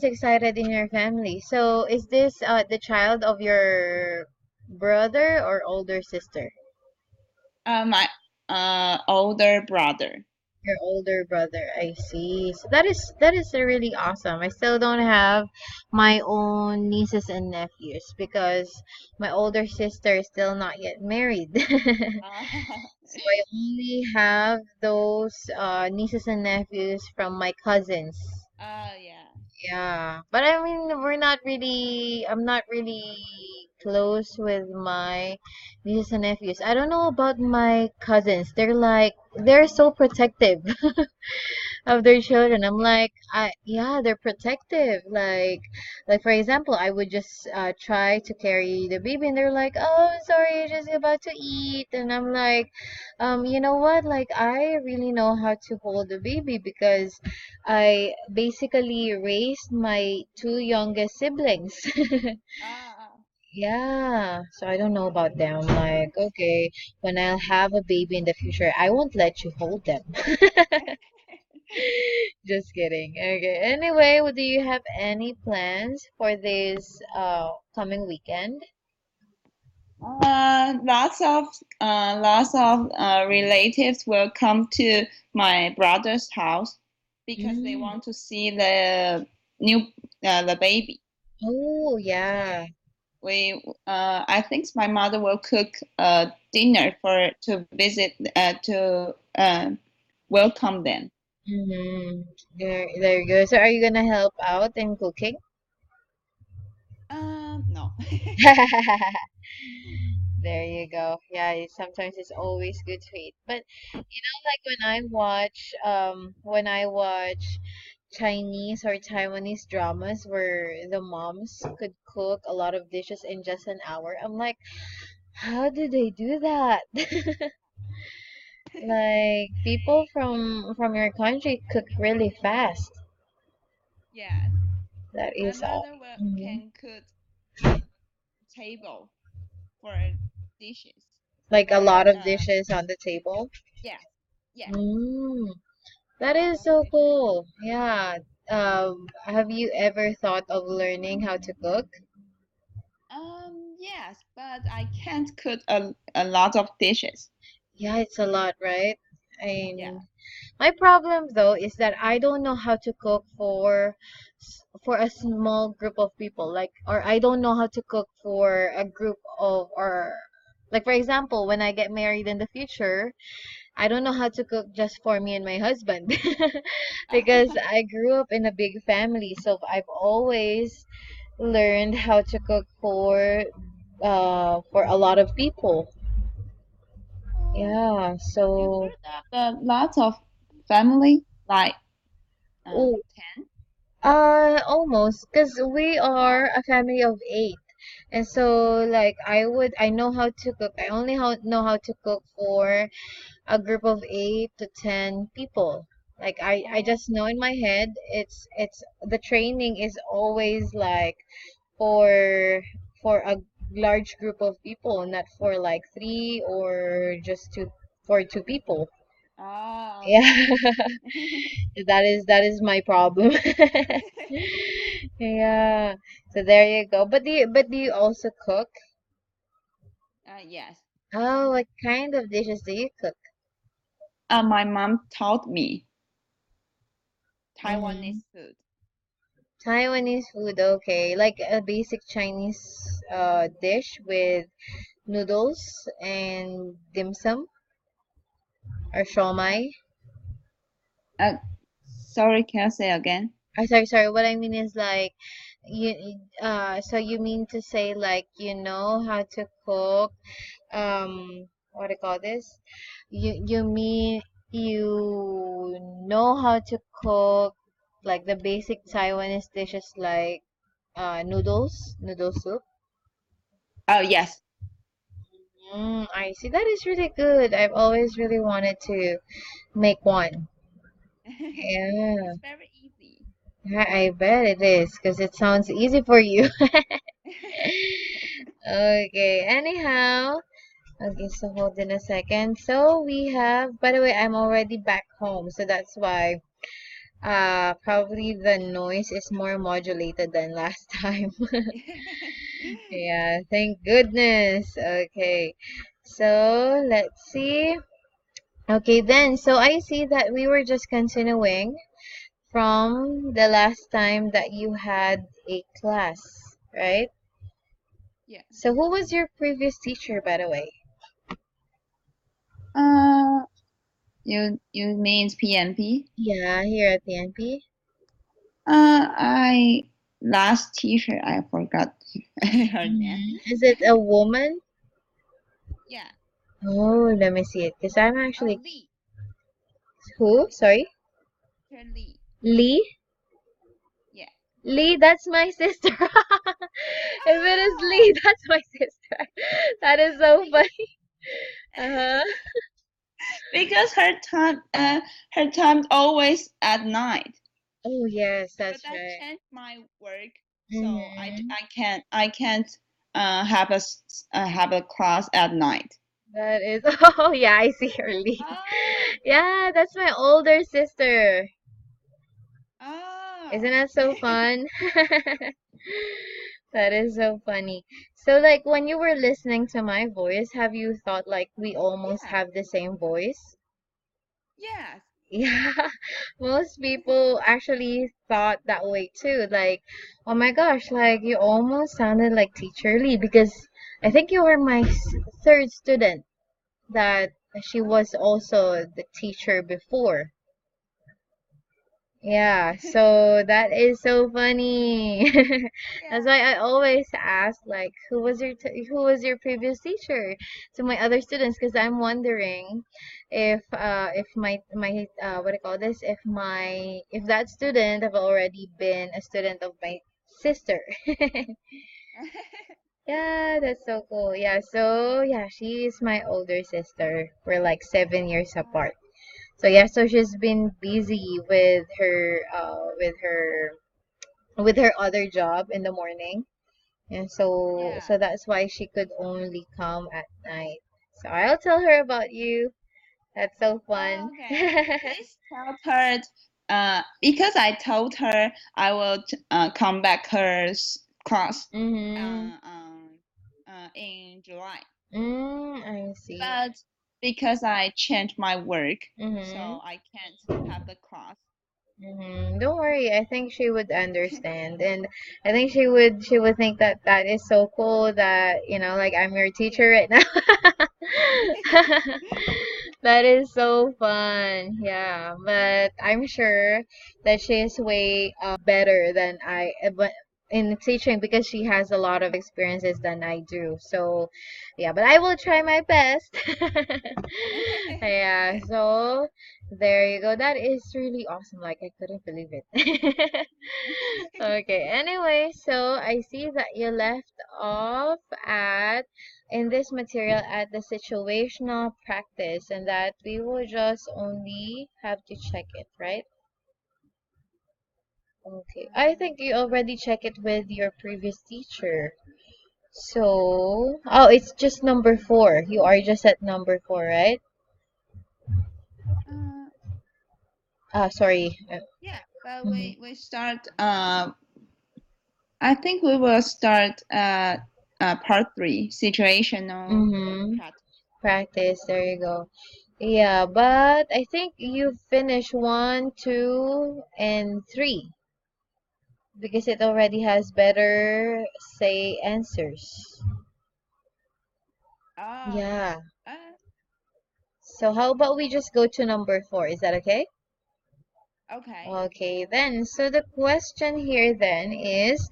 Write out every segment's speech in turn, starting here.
excited in your family. So, is this the child of your brother or older sister? My older brother. Your older brother, I see. So that is really awesome. I still don't have my own nieces and nephews because my older sister is still not yet married. So I only have those nieces and nephews from my cousins. Yeah. Yeah, but I mean, I'm not really close with my nieces and nephews. I don't know about my cousins. They're so protective of their children. I'm like, yeah, they're protective. Like for example, I would just try to carry the baby, and they're like, "Oh, sorry, just about to eat," and I'm like, you know what? Like, I really know how to hold the baby because I basically raised my two youngest siblings. Ah, Yeah, so I don't know about them. Like, okay, when I'll have a baby in the future, I won't let you hold them. Just kidding. Okay. Anyway, do you have any plans for this coming weekend? lots of relatives will come to my brother's house because they Mm. want to see new the baby. Oh, So yeah. I think my mother will cook dinner for to visit to welcome them. Mm-hmm. There you go. So are you gonna help out in cooking? No. There you go. Yeah, sometimes it's always good to eat. But like when I watch Chinese or Taiwanese dramas where the moms could cook a lot of dishes in just an hour, I'm like, how do they do that? Like people from your country cook really fast. Yes, That my is all. mother will, Mhm. can cook a table for dishes. Like a But lot of dishes on the table. yes, yes, Mm, a that lot is of so dishes. cool. Yeah. Have you ever thought of learning how to cook? Yes, but I can't cook a lot of dishes. Yeah, it's a lot, right? Yeah. And my problem though is that I don't know how to cook for a small group of people. Like, or I don't know how to cook for a group of, or like for example, when I get married in the future, I don't know how to cook just for me and my husband because I grew up in a big family, so I've always learned how to cook for a lot of people. Oh, Yeah, you so grew up a lot of family, like oh, 10? almost, because we are Wow. a family of eight. And so like I know how to cook. I only know how to cook for a group of 8 to 10 people. Like I Oh, just know in my head it's the training is always like for for a large group of people, not for like three or just two for two people. Yeah, okay. that is my problem. Yeah. So there you go. But do you also cook? Yes. Oh, what Sometimes. kind of dishes do you cook? My mom taught me Mm-hmm. Taiwanese food. Taiwanese food, okay. Like a basic Chinese dish with noodles and dim sum or Uh, shawmai. uh, Sorry, can I say again? Sorry. What I mean is like so you mean to say like you know how to cook what do you call this? You mean you know how to cook like the basic Taiwanese dishes like noodle soup? Oh, yes. I see. That is really good. I've always really wanted to make one. Yeah, It's very easy. I bet it is because it sounds easy for you. Okay, anyhow. Okay, so hold on a second. So we have, by the way, I'm already back home, so that's why. Probably the noise is more modulated than last time. Yeah, thank goodness. Okay. So let's see. Okay, then. So I see that we were just continuing from the last time that you had a class, right? Yes. So who was your previous teacher, by the way? Uh, you means PNP? Yeah, here at PNP. I last teacher I forgot her name. Is it a woman? Yeah. Oh, let me see it. Because I'm Oh, actually. Lee. Who? Sorry? Teacher Lee. Lee? Yeah. Lee, that's my sister. If it is Oh, Lee, that's my sister. That is so because funny. Uh-huh. because her time always at night. Oh, yes, But that's I right. changed my work, so Mm-hmm. I can't have have a class at night. That is. Oh, yeah, I see her, Lee. Oh, Yeah, that's my older sister. Isn't oh. that so fun? That is so funny. So, like, when you were listening to my voice, have you thought like we almost Yeah. have the same voice? Yes. Yeah, most people actually thought that way too. Like, oh my gosh, like you almost sounded like Teacher Lee because I think you were my third student that she Oh. was also the teacher before. Yeah, so that is so funny. That's Yeah. why I always ask like who was your previous teacher to my other students because I'm wondering if my what do you call this if that student have already been a student of my sister. Yeah, that's so cool. Yeah, so yeah, she is my older sister. We're like 7 years Oh, apart. So yeah, so she's been busy with her other job in the morning. And so yeah. that's why she could only come at night. So I'll tell her about you. That's so fun. Oh, okay. Please tell her, because I told her I will come back her class Mhm. in July. I see. But because I changed my work, Mhm. so I can't have the class. Don't worry. I think she would understand, and I think she would think that that is so cool that like I'm your teacher right now. That is so fun. Yeah, but I'm sure that she is way better than but in teaching because she has a lot of experiences than I do. So, yeah, but I will try my best. Yeah, so there you go. That is really awesome. Like I couldn't believe it. Okay, anyway, so I see that you left off at in this material at the situational practice and that we will just only have to check it, right? Okay. I think you already check it with your previous teacher. So, oh, it's just number 4. You are just at number 4, right? uh, Sorry. yeah, but Mhm. we start. I think we will start part three, situational Mm-hmm. practice. Practice. There you go. Yeah, but I think you finished 1, 2, and 3 because it already has better say answers. Oh, Yeah. uh, So how about we just go to number 4? Is that okay? okay. Okay, then. So the question here then is,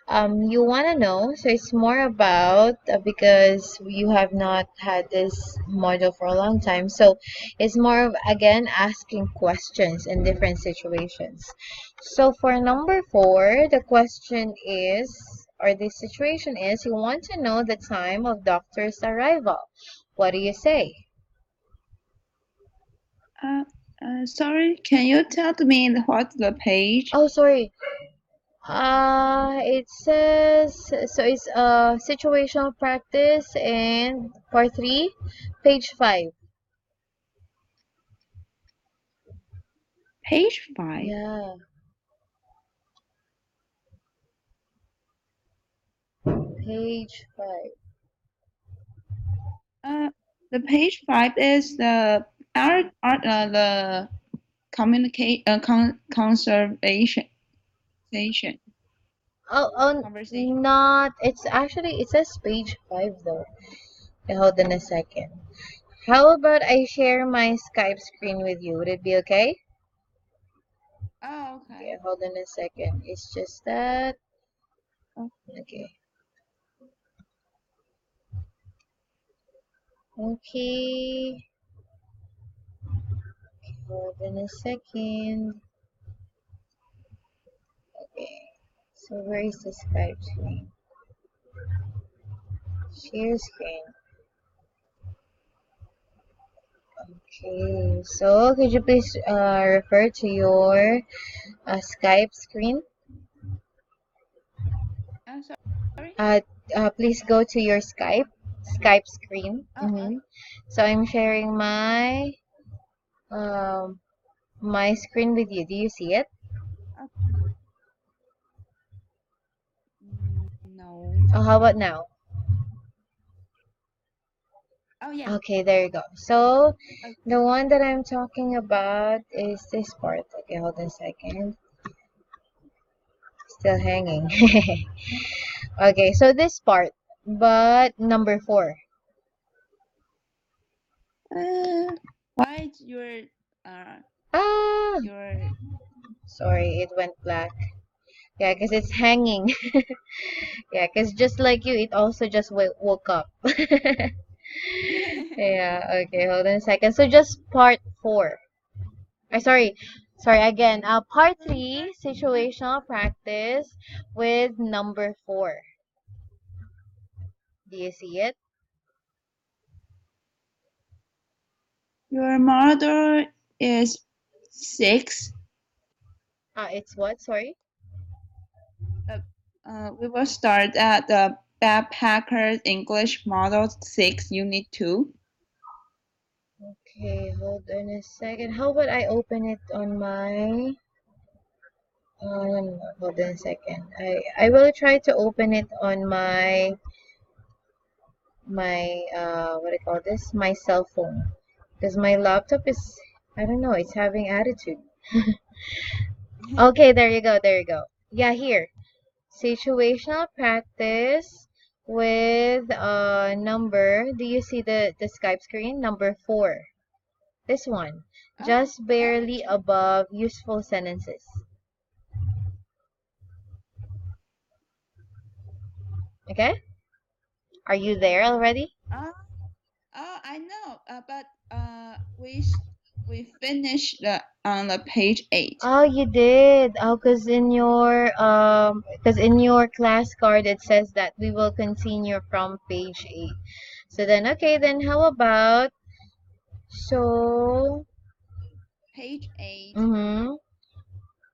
you want to know, so it's more about, because you have not had this module for a long time, so it's more of, again, asking questions in different situations. So for number 4, the question is, or the situation is, you want to know the time of doctor's arrival. What do you say? Uh, Sorry, can you tell me what's the page? Oh, sorry. It says so it's situational practice and part 3, page 5. page 5. Yeah, page 5. The page 5 is the the communicate conservation station conversation. Not. It's actually, it says page 5 though. Okay, hold on a second. How about I share my Skype screen with you? Would it be okay? Oh, Okay, okay. hold on a second. It's just that. Oh, Okay. Okay. Hold on a second. Okay. So where is the Skype screen? Share screen. Okay. So could you please refer to your Skype screen? I'm sorry. Uh, please go to your Skype screen. So I'm sharing um my screen with you. Do you see it? Uh, no. How about now? Oh, yes. Okay, there you go. So Uh, the one that I'm talking about is this part. Okay, hold on a second. Still hanging. Okay, so this part, but number 4. why is your uh Ah, your sorry, it went black. Yeah, because it's hanging. Yeah, because just like you, it also just woke up. Yeah, okay, hold on a second. So just part 4. Sorry again. Part 3, situational practice with number 4. Do you see it? your mother is 6. It's what? Sorry. Uh, we will start at the Backpackers English Model 6, Unit 2. Okay, hold on a second. How about I open it on my? Hold on a second. I will try to open it on my what do you call this? My cell phone, because my laptop is, I don't know, it's having attitude. Okay, there you go. There you go. Yeah, here. Situational practice with number. Do you see the Skype screen? Number 4. This one. Oh, Just barely okay. above useful sentences. Okay? Are you there already? Uh, I know, but we finished the on the page 8. Oh, you did. Oh, cause in your class card it says that we will continue from page 8. So then, okay, then how about, so, Page 8. mm-hmm.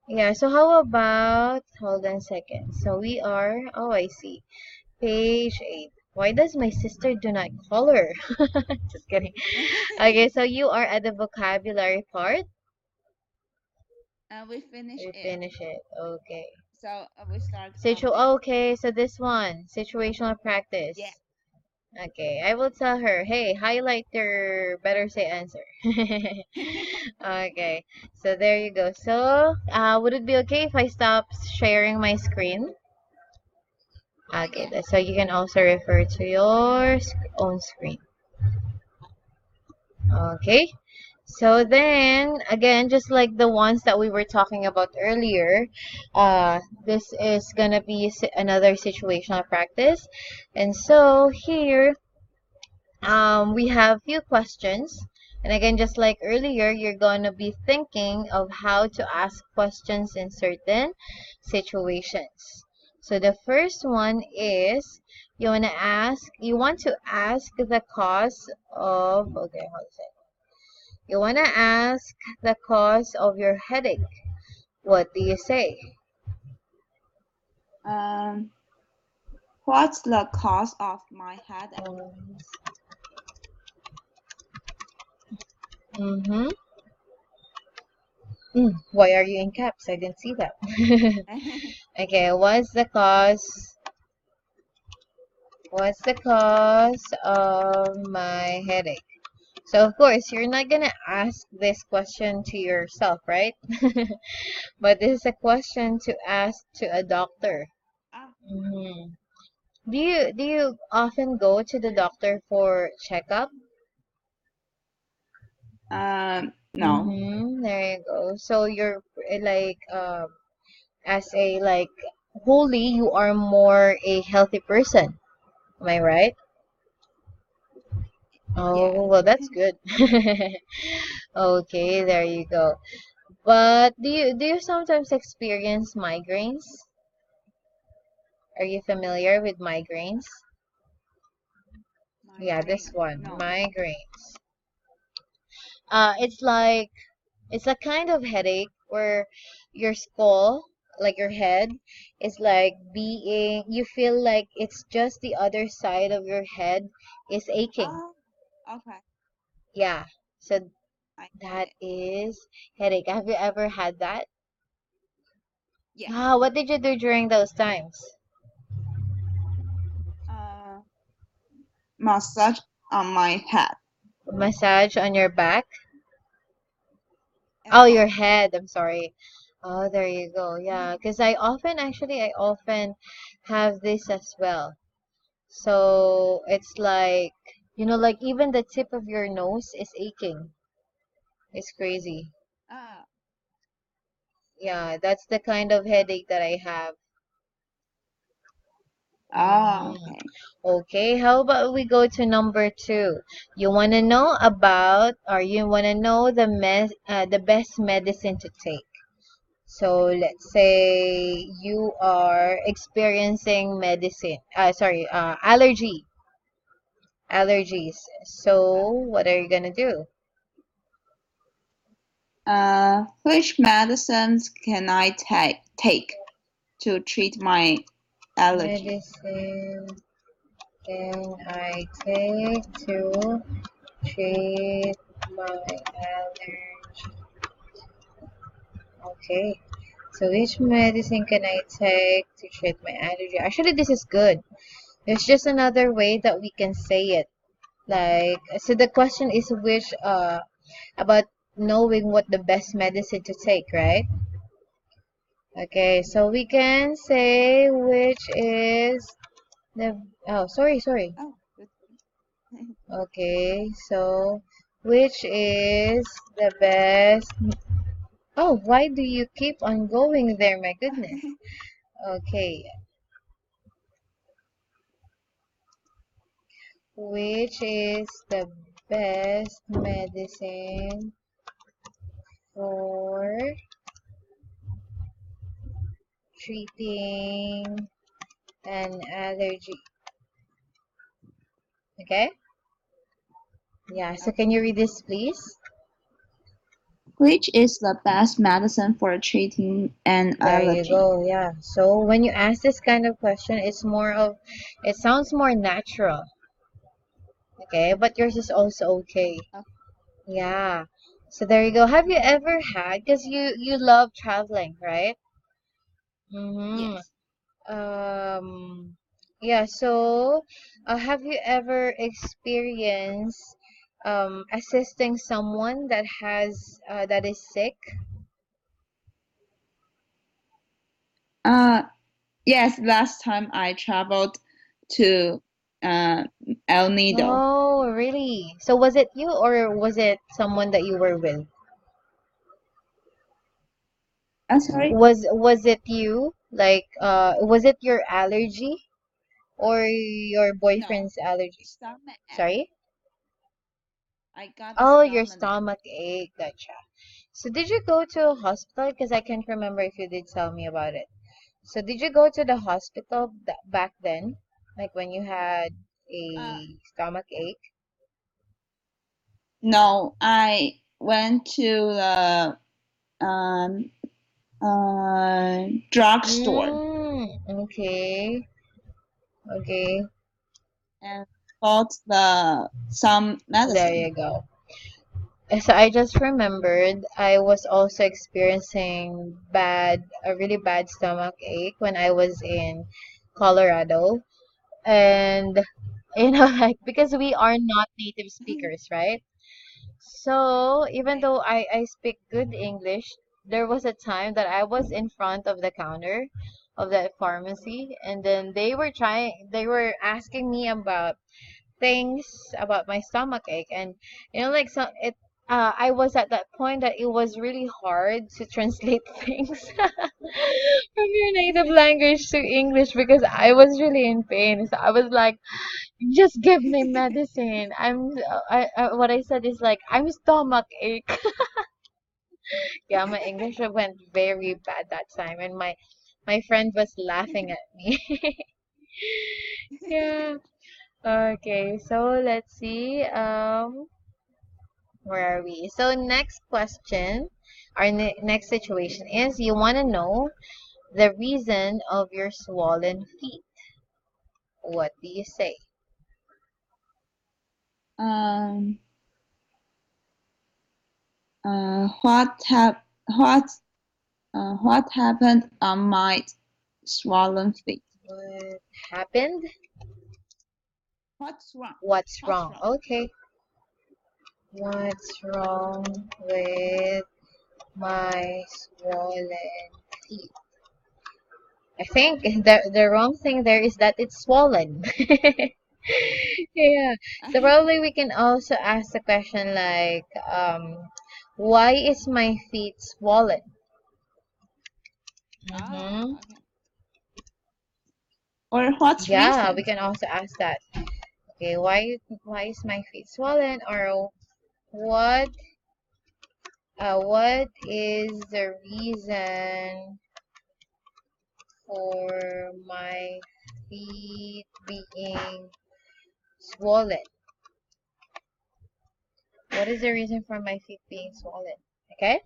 Yeah, so how about, hold on a second. So we are, oh, I see. Page 8. Why does my sister do not color? Just kidding. Okay, so you are at the vocabulary part. We finish We it. finish it. Okay. So we start from Situ it. okay, so this one, situational Yeah. practice. Okay, I will tell her, hey, highlight your better say answer. Okay, so there you go. So, would it be okay if I stop sharing my screen? Okay, Yeah. so you can also refer to your own screen. Okay, so then again, just like the ones that we were talking about earlier, this is gonna be another situational practice. And so here, we have few questions. And again, just like earlier, you're gonna be thinking of how to ask questions in certain situations. So the first one is you want to ask the cause of, okay, hold on a second. You want to ask the cause of your headache. What do you say? Um, what's the cause of my headache? Mm-hmm. Why are you in caps? I didn't see that. Okay, what's the cause? What's the cause of my headache? So of course, you're not gonna ask this question to yourself, right? But this is a question to ask to a doctor. Ah, hmm Do you often go to the doctor for checkup? no. There you go. So you're like as a like wholly you are more a healthy person. Am I right? Yes. Oh, well, that's good. Okay, there you go. But do you sometimes experience migraines? Are you familiar with migraines? Yeah, this Migraine. one, No. migraines. It's like it's a kind of headache where your skull, like your head, is like being, you feel like it's just the other side of your head is aching. Oh, okay. Yeah. So I get that it. is headache. Have you ever had that? Yes. Ah, what did you do during those times? Uh, Massage on my head. Massage on your back? Oh, your Head. head. I'm sorry. Oh, there you go. Yeah, because I often have this as well. So it's like, like even the tip of your nose is aching. It's crazy. Ah, Yeah, that's the kind of headache that I have. oh, hmm okay. Okay, how about we go to number two? You want to know about, or you want to know the best medicine to take. So let's say you are experiencing allergies. So what are you gonna do? Which medicines can I take to treat my allergy? Medicine can I take to treat my allergy? Okay. So which medicine can I take to treat my allergy? Actually, this is good. There's just another way that we can say it. Like, so the question is about knowing what the best medicine to take, right? Okay, so we can say which is the, oh, sorry. Oh, good. Okay, so which is the best? Oh, why do you keep on going there? My goodness. Okay, which is the best medicine for treating an allergy? Okay? Yeah, so can Okay. you read this, please? Which is the best medicine for treating an There you allergy? go. Yeah. So when you ask this kind of question, it sounds more natural. Okay, but yours is also okay. Oh, Yeah. So there you go. Have you ever had, because you love traveling, right? Mm-hmm. yes. Yeah, so have you ever experienced assisting someone that is sick? Uh, yes, last time I traveled to uh, El Nido. Oh, really? So was it you or was it someone that you were with? Sorry? Was it you? Like was it your allergy or your No, boyfriend's allergy? stomach ache. Sorry? I got a Oh, your stomach ache. stomach ache. Gotcha. So did you go to a hospital? Because I can't remember if you did tell me about it. So did you go to the hospital back then? Like when you had Uh, a stomach ache? no, I went to the drugstore Okay. Okay. and bought the some There medicine. you go. So I just remembered I was also experiencing a really bad stomach ache when I was in Colorado. And, like, because we are not native speakers, right? So even Right. though I speak good English, there was a time that I was in front of the counter of that pharmacy, and then they were asking me about things about my stomach ache, and like, so it I was at that point that it was really hard to translate things from your native language to English because I was really in pain. So I was like, just give me medicine. What I said is like, I'm stomach ache. Yeah, my English went very bad that time, and my friend was laughing at me. Yeah. Okay, so let's see. Where are we? So next question, our next situation is you want to know the reason of your swollen feet. What do you say? Um, what what happened on my swollen feet? What happened? What's wrong? What's What's wrong? wrong? Okay. What's wrong with my swollen feet? I think the wrong thing there is that it's swollen. Yeah. So probably we can also ask the question like, why is my feet swollen? Ah, Mm-hmm. okay. Or what Yeah, we reason? can also ask that. Okay, why is my feet swollen? Or what what is the reason for my feet being swollen? What is the reason for my feet being swollen? Okay?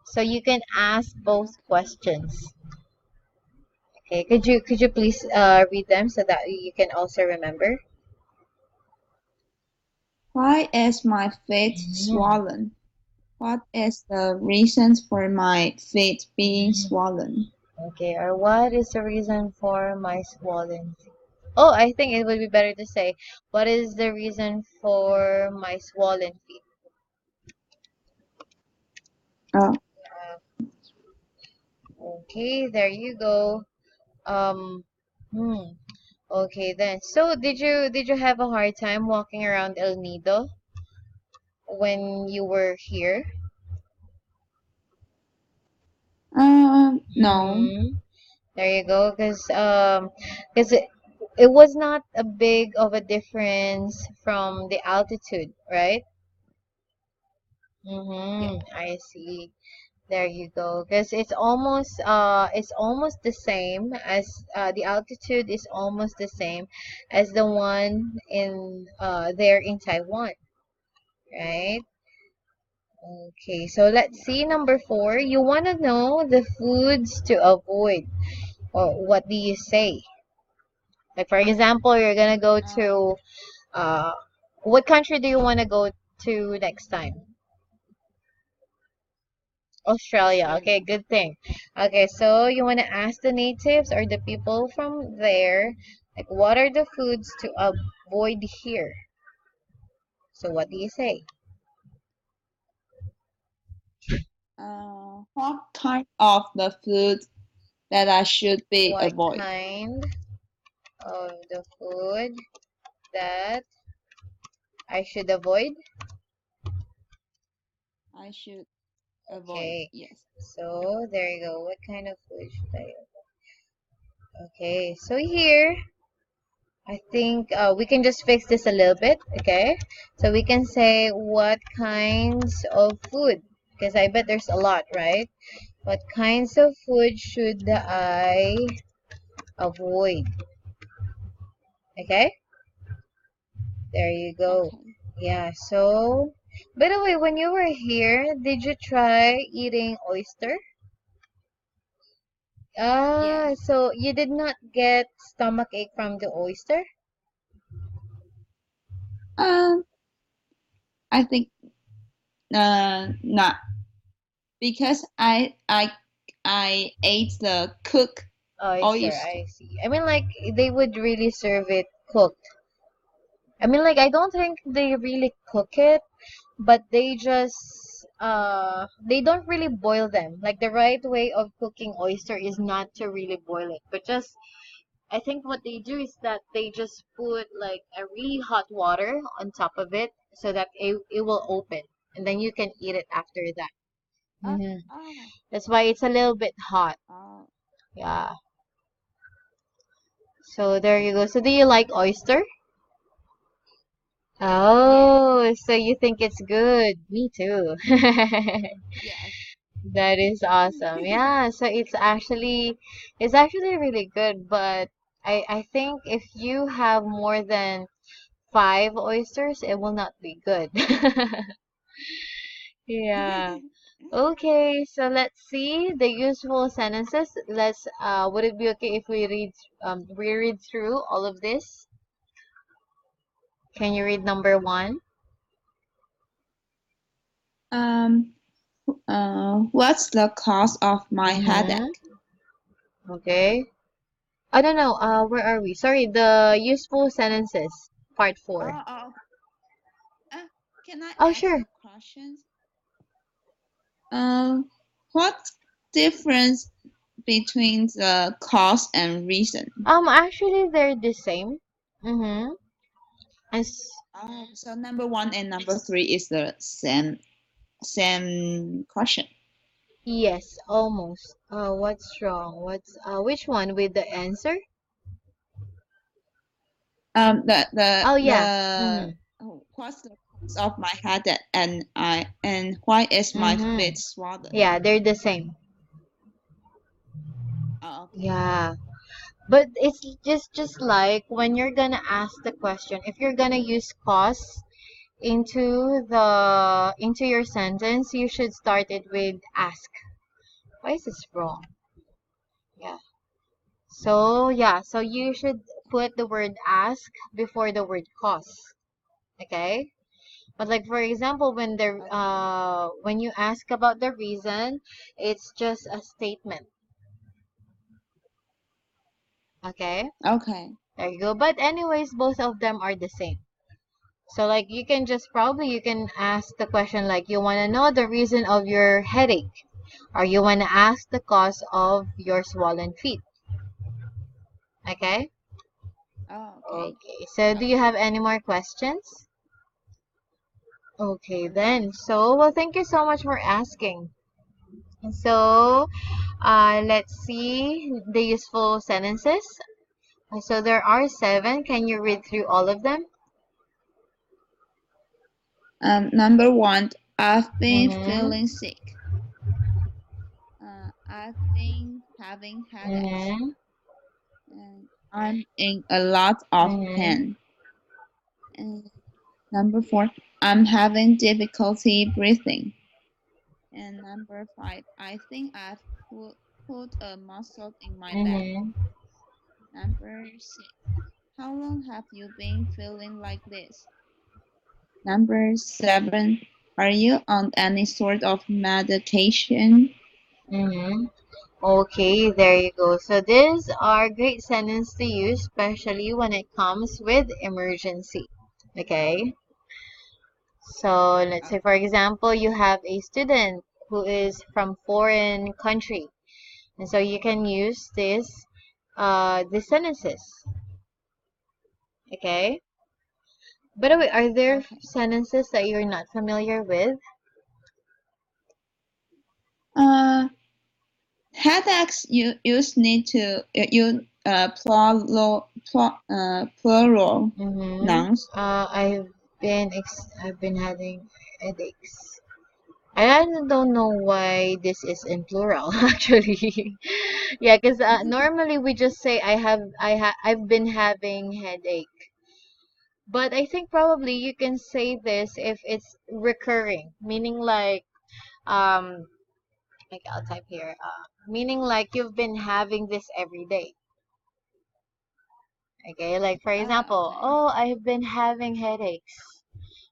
So you can ask both Okay. questions. Okay, could you please read them so that you can also remember? Why is my feet Mm, swollen? What is the reason for my feet being mm. swollen? Okay, or what is the reason for my swollen feet? Oh, I think it would be better to say, what is the reason for my swollen feet? Oh, Okay, there you go. Um, hmm. Okay then. So did you have a hard time walking around El Nido when you were here? no. Mm-hmm. There you go. Cause it was not a big of a difference from the altitude, right? Yeah. Mm-hmm. I see. There you go. Because it's almost the same as the altitude is almost the same as the one in there in Taiwan, right? Okay, so let's see number 4. You want to know the foods to avoid, or what do you say? Like for example, you're gonna go Uh, to uh, what country do you want to go to next time? Australia. Okay, Australia. good thing. Okay, so you want to ask the natives or the people from there, like, what are the foods to avoid here? So what do you say? What kind of the food that I should be What avoid? kind of the food that I should avoid? I should avoid. Okay, Yes. so there you go. What kind of food should I avoid? Okay, so here I think we can just fix this a little bit, okay? So we can say what kinds of food, because I bet there's a lot, right? What kinds of food should I avoid? Okay, there you go. Okay. Yeah, so by the way, when you were here, did you try eating oyster? Ah, Yes. so you did not get stomach ache from the oyster? Um, I think. not because I ate the cooked Oyster, oyster. I see. I mean, like, they would really serve it cooked. I mean, like, I don't think they really cook it, but they don't really boil them. Like, the right way of cooking oyster is not to really boil it, but just I think what they do is that they just put like a really hot water on top of it so that it will open, and then you can eat it after that. Oh, Hmm. oh, That's why it's a little bit hot. oh, Yeah. So there you go. So do you like oyster? yes, Oh, so you think it's good? Me too. yes. That is awesome. Yeah, so it's actually really good, but I think if you have more than five oysters, it will not be good. Yeah. Okay, so let's see the useful sentences. Would it be okay if we read through all of this? Can you read number one? Um, what's the cause of my Mm-hmm. headache? Okay. I don't know. Where are we? Sorry, the useful sentences, part four. Oh, oh, uh, can I Oh, ask sure. a question? Um, what difference between the cause and reason? Actually, they're the same. Mm-hmm. As Oh, so number one and number three is the same question. Yes, almost. What's wrong? Which one with the answer? The Oh yeah. the Mm-hmm. oh, what's the cause of my headache and why is my Mm-hmm. feet swollen? Yeah, they're the same. Oh, okay. Yeah. But it's just like when you're gonna ask the question, if you're gonna use cause into your sentence, you should start it with ask. Why is this wrong? Yeah. So yeah, so you should put the word ask before the word cause. Okay? But like for example, Okay. when you ask about the reason, it's just a statement. Okay? Okay. There you go. But anyways, both of them are the same. So like you can ask the question like you want to know the reason of your headache, or you want to ask the cause of your swollen feet. Okay? Oh, okay. Okay. So do you Okay. have any more questions? Okay, No. then. So, well, thank you so much for asking. So, let's see the useful sentences. So there are seven. Can you read through Okay. all of them? Number one, I've been Mm-hmm. feeling sick. I've been having headaches, Mm-hmm. and I'm in a lot of Mm-hmm. pain. And number four, I'm having difficulty breathing. And number five, I think I've put a muscle in my leg. Mm-hmm. Number six, how long have you been feeling like this? Number seven, are you on any sort of medication? Mm-hmm. Okay, there you go. So these are great sentences to use, especially when it comes with emergency. Okay. So let's say, for Okay. example, you have a student who is from foreign country, and so you can use these sentences. Okay. By the way, are there Okay. sentences that you're not familiar with? Uh, Headaches you need to you plural Mm-hmm. nouns. I've been having headaches. I don't know why this is in plural actually. Yeah, because normally we just say I've been having headache. But I think probably you can say this if it's recurring, meaning like I'll type here, meaning like you've been having this every day. Okay, like for example, Okay. oh, I've been having headaches.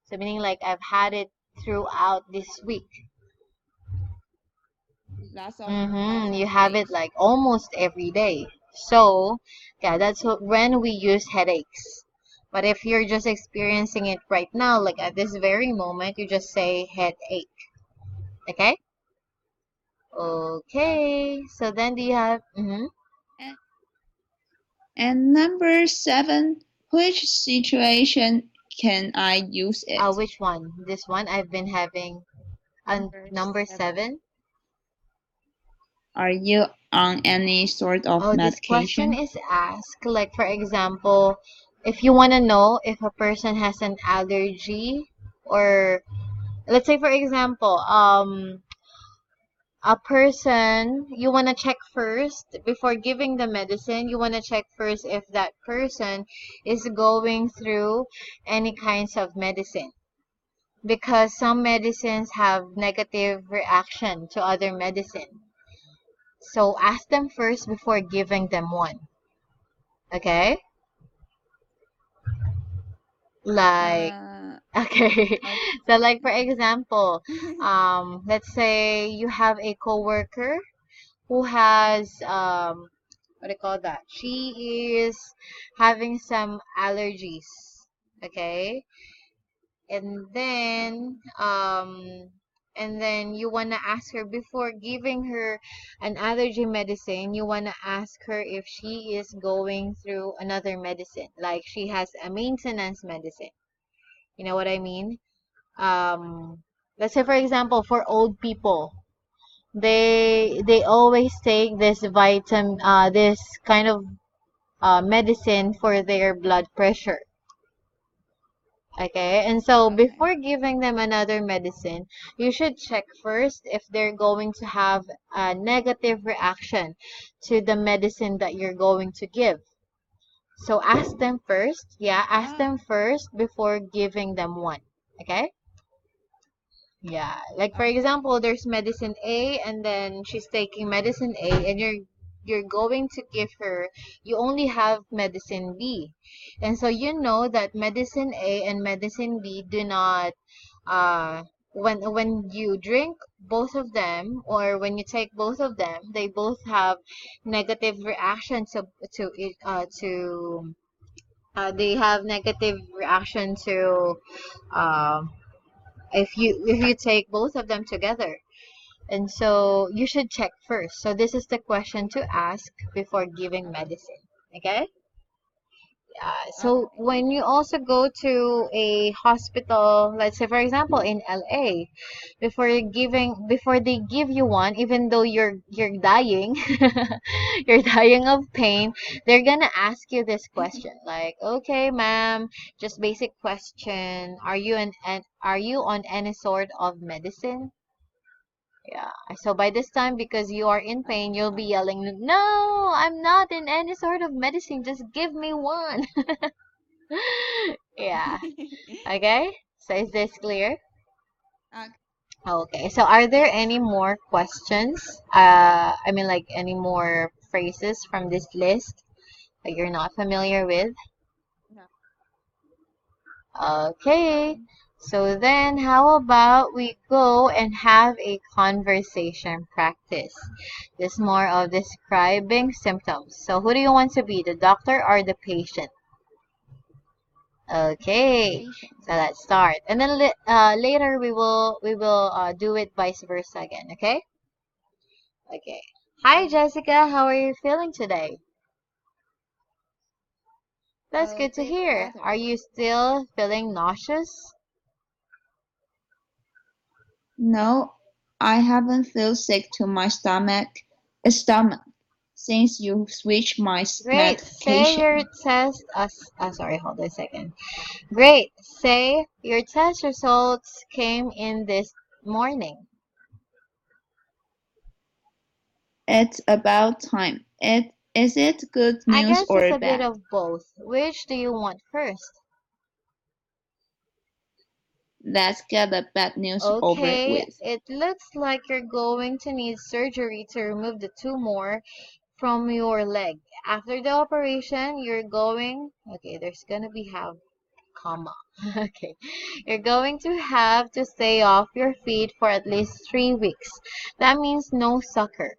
So meaning like I've had it throughout this week? You lots of have it days. like almost every day. So, yeah, that's when we use headaches. But if you're just experiencing it right now, like at this very moment, you just say headache. Okay? Uh, Okay. So then do you have, and, and number seven, which situation can I use it? which one? This one I've been having Number number seven. 7. Are you on any sort of Oh, this question medication? is asked, like for example, if you want to know if a person has an allergy, or let's say for example, a person, you want to check first before giving the medicine, you want to check first if that person is going through any kinds of medicine, because some medicines have negative reaction to other medicine. So ask them first before giving them one. Okay? Like, Uh, okay. So like for okay. example, let's say you have a coworker who has what do you call that? She is having some allergies. Okay? And Okay. then you want to ask her before giving her an allergy medicine, you want to ask her if she is going through another medicine, like she has a maintenance medicine. You know what I mean? Let's say for example, for old people, they always take this kind of medicine for their blood pressure. Okay, and so Okay. before giving them another medicine, you should check first if they're going to have a negative reaction to the medicine that you're going to give. So ask them first. Yeah, ask Ah, them first before giving them one. Okay? Yeah, like for okay. example, there's medicine A and then she's taking medicine A and you're going to give her, you only have medicine B. And so you know that medicine A and medicine B do not when you drink both of them, or when you take both of them, they both have negative reaction to it to they have negative reaction to um if you take both of them together. And so you should check first. So this is the question to ask before giving medicine. Okay? So Okay. when you also go to a hospital, let's say for example in LA, before they give you one, even though you're dying, you're dying of pain, they're gonna ask you this question like, okay, ma'am, just basic question, are you on any sort of medicine? Yeah. So by this time, because you are in pain, you'll be yelling, no, I'm not in any sort of medicine. Just give me one. Yeah. Okay. Okay. So is this clear? Okay. Okay. So are there Yes. any more questions? I mean, like any more phrases from this list that you're not familiar with? No. Okay. None. So then how about we go and have a conversation practice? This more of describing symptoms. So who do you want to be, the doctor or the patient? Okay. Patient. So let's start. And then later we will do it vice versa again, okay? Okay. Hi Okay. Jessica, how are you feeling today? That's A good to bit hear. Are better. you still feeling nauseous? No, I haven't felt sick to my stomach since you switched my Great. Say your medication. test. Sorry, hold on a second. Great. Say your test results came in this morning. It's about time. Is it good I news guess it's or a bit bad? of both. Which do you want first? Let's get the bad news over Okay, with. it looks like you're going to need surgery to remove the tumor from your leg. After the operation, you're going. Okay, there's gonna be have comma. Okay. You're going to have to stay off your feet for at least 3 weeks. That means no sucker.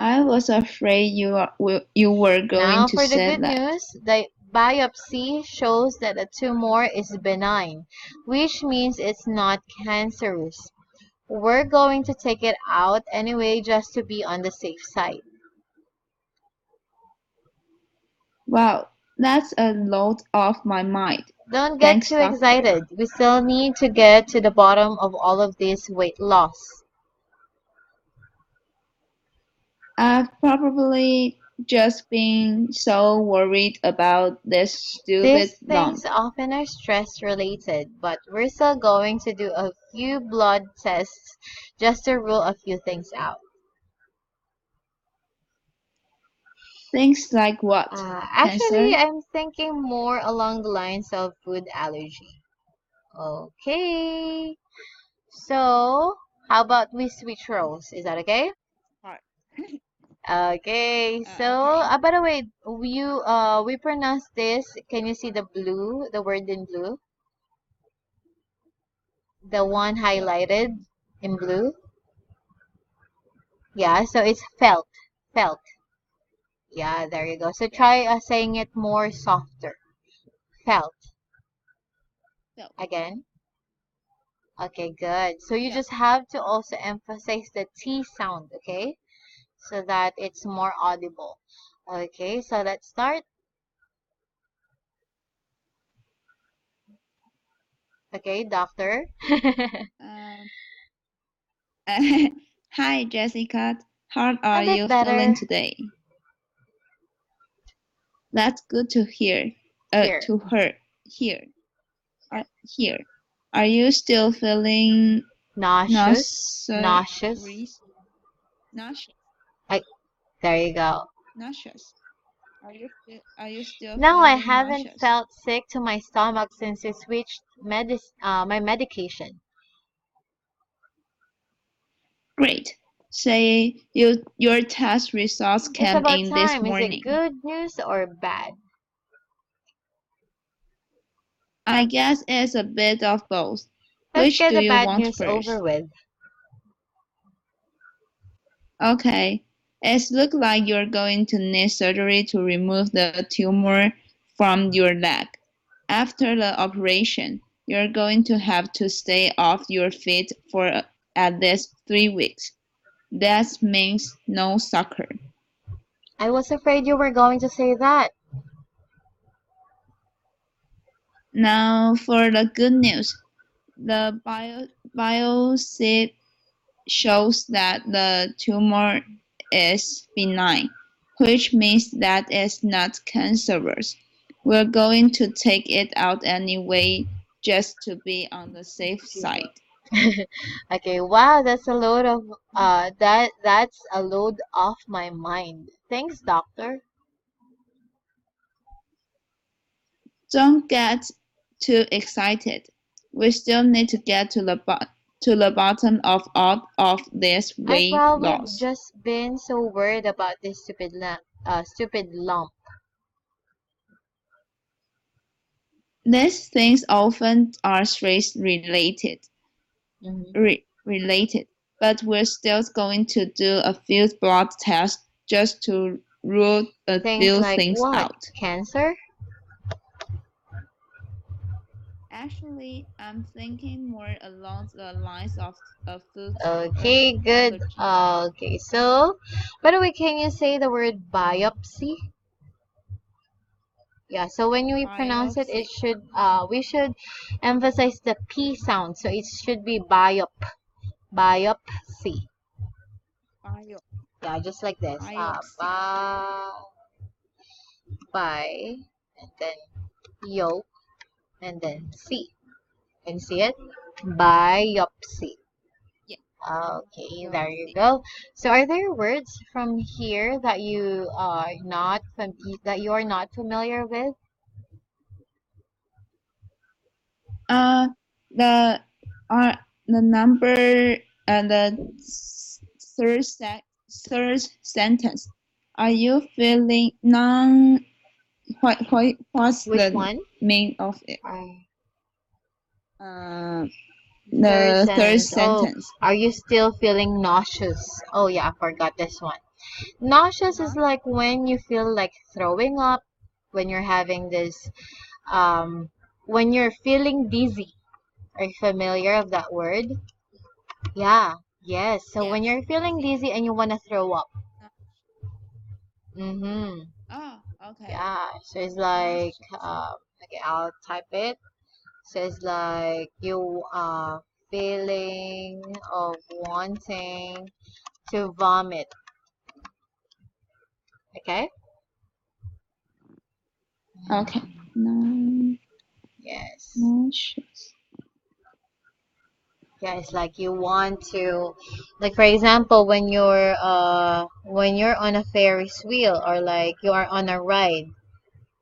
I was afraid you were going Now to for the say good that. news, the biopsy shows that the tumor is benign, which means it's not cancerous. We're going to take it out anyway just to be on the safe side. Wow, that's a lot off my mind. Don't get Thanks, too doctor. excited. We still need to get to the bottom of all of this weight loss. I've probably just been so worried about this stupid These lump. things often are stress related, but we're still going to do a few blood tests just to rule a few things out. Things like what? Actually, Cancer? I'm thinking more along the lines of food allergy. Okay. So, how about we switch roles? Is that okay? Heart. Okay. So, Okay. by the way, we pronounce this. Can you see the blue, the word in blue? The one Blue. highlighted in blue? Yeah, so it's felt. Felt. Yeah, there you go. So Felt. try saying it more softer. Felt. Felt. Again. Okay, good. So you Felt. just have to also emphasize the T sound, okay? So that it's more audible. Okay, so let's start. Okay, doctor. Um, Hi, Jessica. How A are bit you feeling better today? That's good to hear. here. To her. Here. Here. Are you still feeling Nauseous, nauseous. nauseous? Nauseous. Like, there you go. Nauseous. Are you still No, I feeling haven't nauseous? felt sick to my stomach since I switched my medication. Great. Your test results It's came about in this time. Is it morning. good news or bad? I guess it's a bit of both. Let's Which get do the you bad want news first? over with. Okay. It looks like you're going to need surgery to remove the tumor from your leg. After the operation, you're going to have to stay off your feet for at least 3 weeks. That means no soccer. I was afraid you were going to say that. Now for the good news. The biopsy shows that the tumor is benign, which means that it's not cancerous. We're going to take it out anyway just to be on the safe side. Okay, wow, that's a load off my mind. Thanks, doctor. Don't get too excited. We still need to get to the bottom of all of this I weight probably loss. just been so worried about this stupid lump. These things often are stress Hmm. related, but we're still going to do a few blood tests just to rule a Things few like things what? out. Cancer? Actually, I'm thinking more along the lines of food Okay, good. allergy. Okay, so, by the way, can you say the word biopsy? Yeah, so when we pronounce it, Biopsy. we should emphasize the P sound. So it should be biopsy. Bio, Yeah, just like this. biopsy. By, and then yolk, and then C. Can you see it? Biopsy. Yeah, Okay, there you biopsy. go. So are there words from here that that you are not familiar with? Uh, the the number and the third sentence. Are you feeling what's Which the one? main of it? Um, Uh, Third the third sentence. Oh, sentence. are you still feeling nauseous? Oh yeah, I forgot this one. Nauseous is Uh-huh. like when you feel like throwing up, when you're having this, when you're feeling dizzy. Are you familiar of that word? Yeah, yes. So when Yes, you're feeling dizzy. dizzy and you want to throw up. Uh, Mm-hmm. oh, okay. Yeah. So it's like, Nauseous. okay, I'll type it. So it's like you are feeling of wanting to vomit. Okay? Okay. No, Yes. nauseous. Yeah, it's like you want to, like for example, when you're on a Ferris wheel, or like you are on a ride,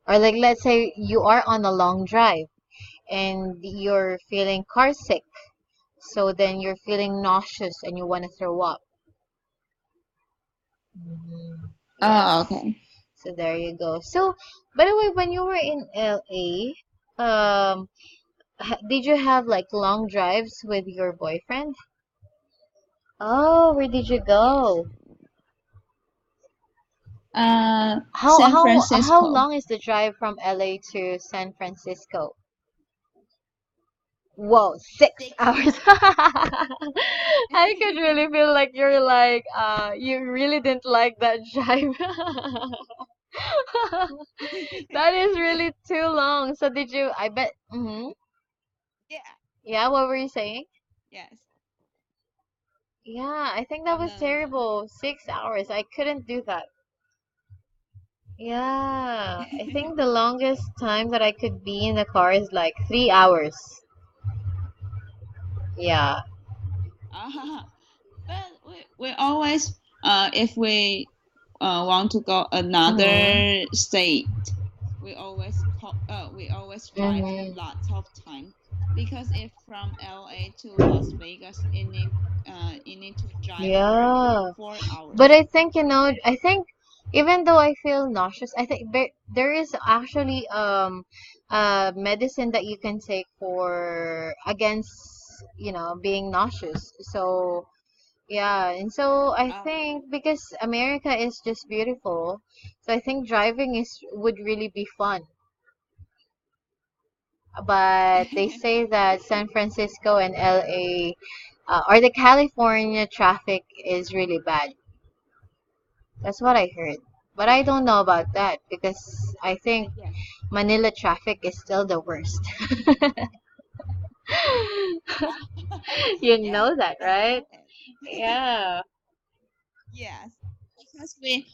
or like let's say you are on a long drive and you're feeling car sick. So then you're feeling nauseous and you want to throw up. Oh, Yes. okay. So there you go. So, by the way, when you were in LA, did you have like long drives with your boyfriend? Oh, where did you Yes. go? San How Francisco. long is the drive from LA to San Francisco? Whoa, 6 hours. 6 hours. I could really feel like you're like you really didn't like that drive. That is really too long. So did you I bet Yeah. yeah, what were you saying? Yes. Yeah, I think that was No, no, terrible. 6 hours. I couldn't do that. Yeah, I no. think the longest time that I could be in the car is like 3 hours. Yeah. But we always if we want to go Mm-hmm. another state, we always drive Mm-hmm. lots of time because if from LA to Las Vegas, you need to drive for Yeah. But 4 hours. I think, I think even though I feel nauseous, I think there is actually medicine that you can take for against, being nauseous. So, yeah, and so I Oh. think because America is just beautiful, so I think driving is would really be fun. But they say that San Francisco and LA, or the California traffic is really bad. That's what I heard. But I don't know about that because I think Yes. Manila traffic is still the worst. You Yes, know that, I right? know it. Yeah. Yes, because we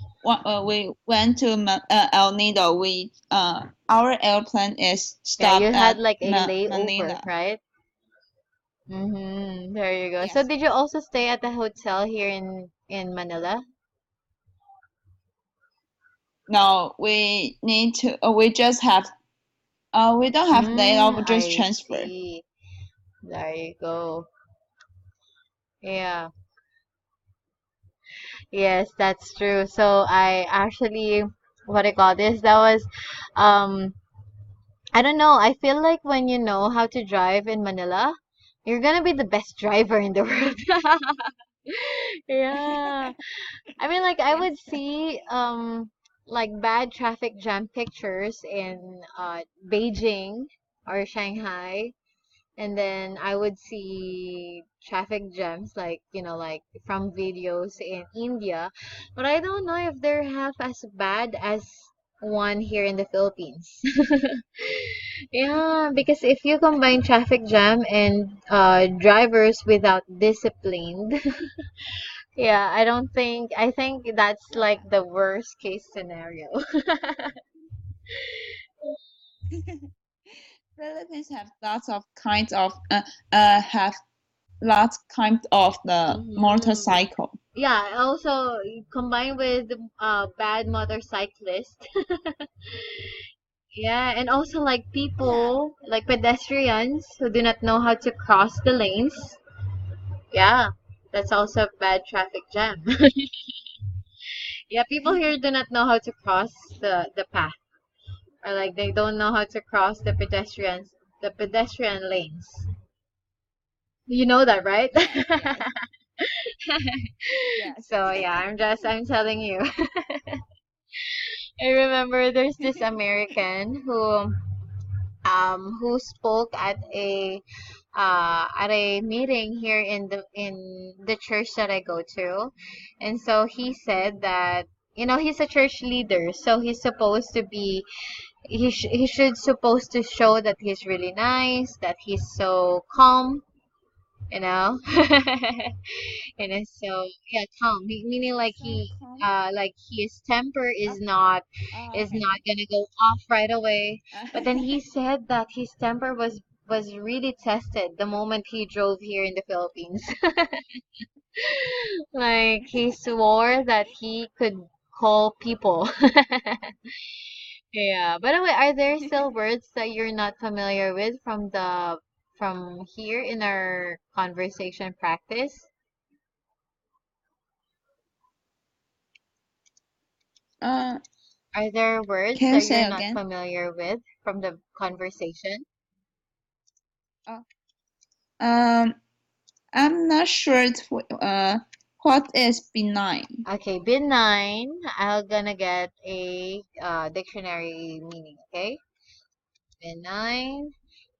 went to El Nido. We our airplane is Yeah, you stopped had at like a layover, Manila. right? Mm-hmm. There you go. So Yes. did you also stay at the hotel here in Manila? No, we need to. We just have. We don't have layover. Just I transfer. see. There you go. Yeah. Yes, that's true. So I actually, what I call this, that was, um, I don't know. I feel like when you know how to drive in Manila, you're gonna be the best driver in the world. Yeah. I mean, like I Yes. would see like bad traffic jam pictures in Beijing or Shanghai, and then I would see traffic jams like, like from videos in India, but I don't know if they're half as bad as one here in the Philippines. Yeah, because if you combine traffic jam and drivers without disciplined, yeah, I think that's like the worst case scenario. Philippines have lots of kinds of have lots kind of the Hmm. motorcycle. Yeah, also combined with bad motorcyclists. Yeah, and also like Yeah. people, like pedestrians who do not know how to cross the lanes. Yeah, that's also a bad traffic jam. Yeah, people here do not know how to cross the path. or like they don't know how to cross the pedestrian lanes. You know that, right? Yes, yes, yes. So yeah, I'm telling you. I remember there's this American who spoke at a meeting here in the church that I go to. And so he said that he's a church leader, so he's supposed to be he should supposed to show that he's really nice, that he's so calm, you know. And so yeah, calm. Meaning like So calm. like his temper Oh, is okay. not gonna go off right away. But then he said that his temper was really tested the moment he drove here in the Philippines. Like he swore that he could call people. Yeah. By the way, are there still words that you're not familiar with from here in our conversation practice? uh, Are there words can you that you're say not again? familiar with from the conversation? Oh, um, I'm not sure what is benign. Okay, benign. I'm gonna get a dictionary meaning, okay? Benign.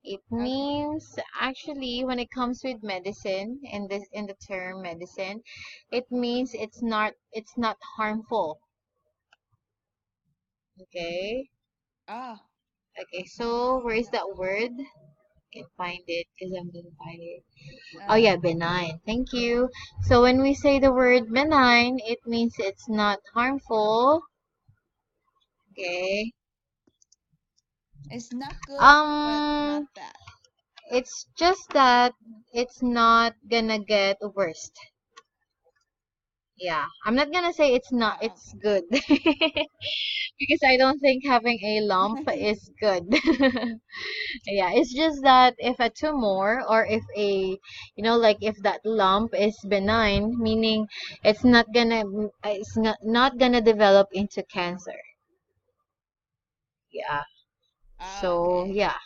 It Okay. means actually when it comes with medicine in the term medicine, it means it's not harmful. Okay? Ah, Okay, so where is that word? Can find it because I'm gonna find it. Oh uh, yeah, benign. Thank you. So when we say the word benign, it means it's not harmful. Okay. it's not good, but not Um, bad. it's just that it's not gonna get worse. Yeah, I'm not gonna say it's Okay. good because I don't think having a lump is good. Yeah, it's just that if a tumor or if like if that lump is benign, meaning it's not gonna develop into cancer. Yeah. So Okay. yeah.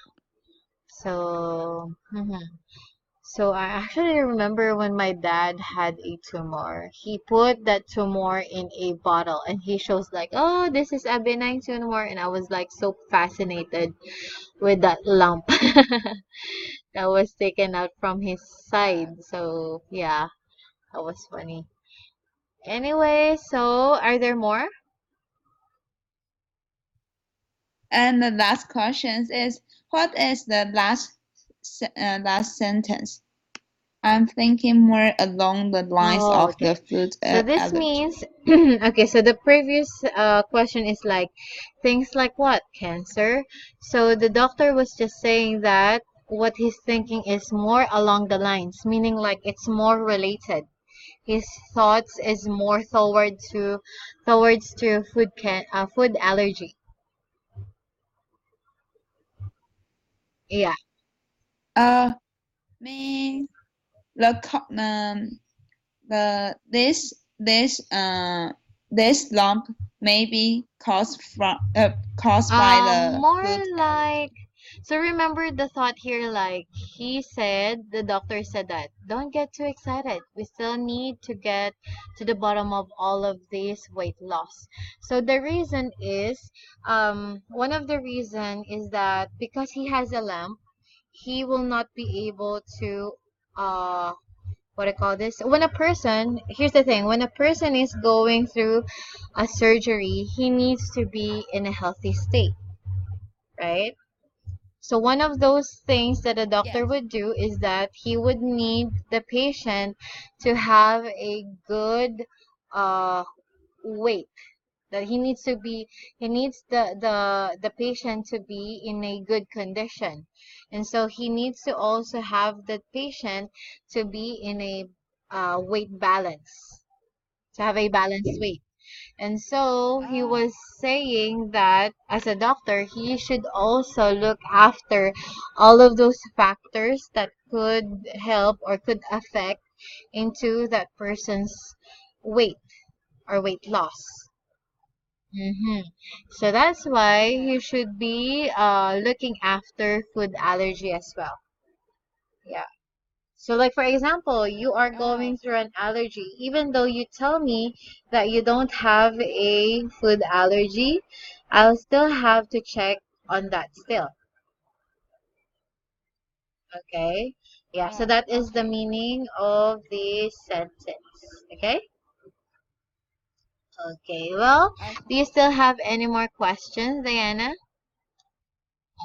So so I actually remember when my dad had a tumor. He put that tumor in a bottle and he shows like, "Oh, this is a benign tumor." And I was like so fascinated with that lump that was taken out from his Uh, side. So, yeah, that was funny. Anyway, so are there more? and the last question is, what is the last sentence? I'm thinking more along the lines Oh, of okay. the food So this allergy. means, okay, so the previous question is like things like what? Cancer. So the doctor was just saying that what he's thinking is more along the lines, meaning like it's more related. His thoughts is more towards to food allergy. Yeah. Uh, me the the this lump may be caused by the More food like, allergy. so remember the thought here, like the doctor said that don't get too excited. We still need to get to the bottom of all of this weight loss. So the reason is, one of the reason is that because he has a lamp, he will not be able to, what I call this. Here's the thing, when a person is going through a surgery, he needs to be in a healthy state, right? So one of those things that a doctor Yes. would do is that he would need the patient to have a good uh weight. That he needs the patient to be in a good condition. And so he needs to also have the patient to be in a weight balance, to have a balanced weight. And so he Ah, was saying that as a doctor, he should also look after all of those factors that could help or could affect into that person's weight or weight loss. Mm-hmm. So that's why Okay. you should be looking after food allergy as well. Yeah. So like for example, you are Oh, going through okay. an allergy, even though you tell me that you don't have a food allergy, I'll still have to check on that still. Okay? Yeah, so Oh, that is the okay. meaning of the sentence. Okay? Okay, well, do Okay. you still have any more questions, Diana?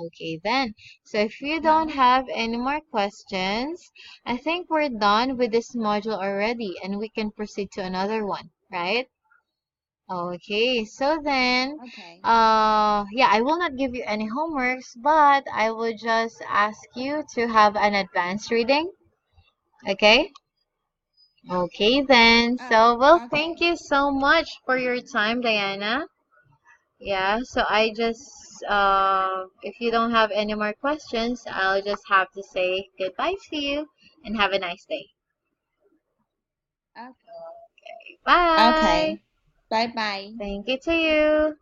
Okay, then. So if you don't No? have any more questions, I think we're done with this module already and we can proceed to another one, right? Okay, so then, Okay. yeah, I will not give you any homeworks, but I will just ask you to have an advanced reading. Okay? Okay, then. Oh, So, well, thank okay. you so much for your time, Diana. Yeah, so I just, if you don't have any more questions, I'll just have to say goodbye to you and have a nice day. Okay. Bye. Okay. Bye bye. Thank you to you.